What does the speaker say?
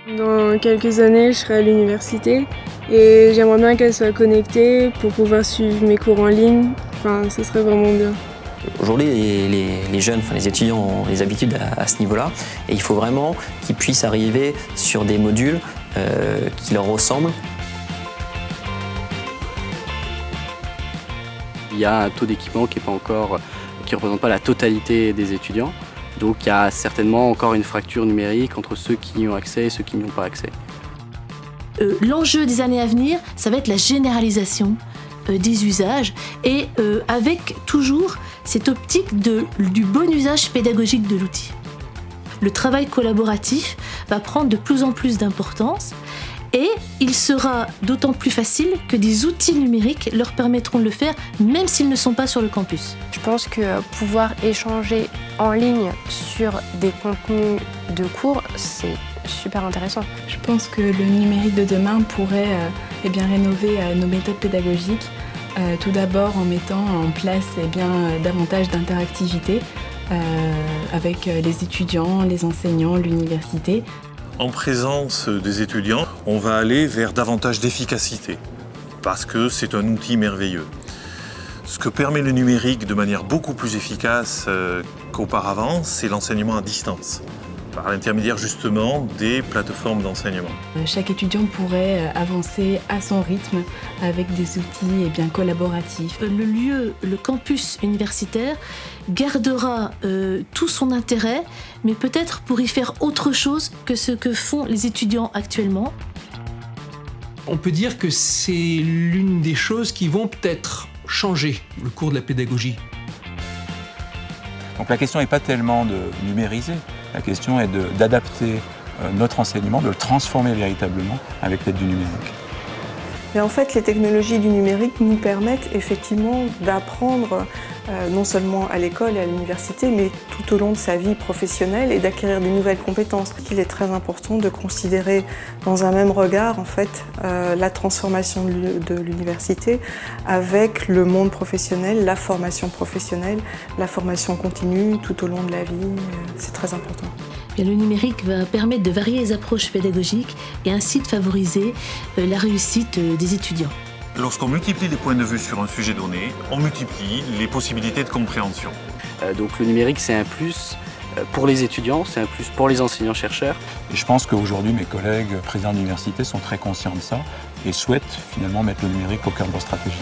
Dans quelques années, je serai à l'université et j'aimerais bien qu'elle soit connectée pour pouvoir suivre mes cours en ligne. Enfin, ce serait vraiment bien. Aujourd'hui, les jeunes, les étudiants ont des habitudes à ce niveau-là et il faut vraiment qu'ils puissent arriver sur des modules qui leur ressemblent. Il y a un taux d'équipement qui ne représente pas la totalité des étudiants. Donc il y a certainement encore une fracture numérique entre ceux qui y ont accès et ceux qui n'y ont pas accès. L'enjeu des années à venir, ça va être la généralisation des usages et avec toujours cette optique du bon usage pédagogique de l'outil. Le travail collaboratif va prendre de plus en plus d'importance et il sera d'autant plus facile que des outils numériques leur permettront de le faire même s'ils ne sont pas sur le campus. Je pense que pouvoir échanger en ligne sur des contenus de cours, c'est super intéressant. Je pense que le numérique de demain pourrait rénover nos méthodes pédagogiques, tout d'abord en mettant en place davantage d'interactivité avec les étudiants, les enseignants, l'université. En présence des étudiants, on va aller vers davantage d'efficacité parce que c'est un outil merveilleux. Ce que permet le numérique de manière beaucoup plus efficace qu'auparavant, c'est l'enseignement à distance, par l'intermédiaire justement des plateformes d'enseignement. Chaque étudiant pourrait avancer à son rythme avec des outils collaboratifs. Le campus universitaire gardera tout son intérêt, mais peut-être pour y faire autre chose que ce que font les étudiants actuellement. On peut dire que c'est l'une des choses qui vont peut-être changer le cours de la pédagogie. Donc la question n'est pas tellement de numériser, la question est d'adapter notre enseignement, de le transformer véritablement avec l'aide du numérique. Mais en fait, les technologies du numérique nous permettent effectivement d'apprendre non seulement à l'école et à l'université, mais tout au long de sa vie professionnelle et d'acquérir des nouvelles compétences. Il est très important de considérer dans un même regard en fait, la transformation de l'université avec le monde professionnel, la formation professionnelle, la formation continue tout au long de la vie. C'est très important. Le numérique va permettre de varier les approches pédagogiques et ainsi de favoriser la réussite des étudiants. Lorsqu'on multiplie les points de vue sur un sujet donné, on multiplie les possibilités de compréhension. Donc le numérique, c'est un plus pour les étudiants, c'est un plus pour les enseignants-chercheurs. Et je pense qu'aujourd'hui, mes collègues présidents d'université sont très conscients de ça et souhaitent finalement mettre le numérique au cœur de leur stratégie.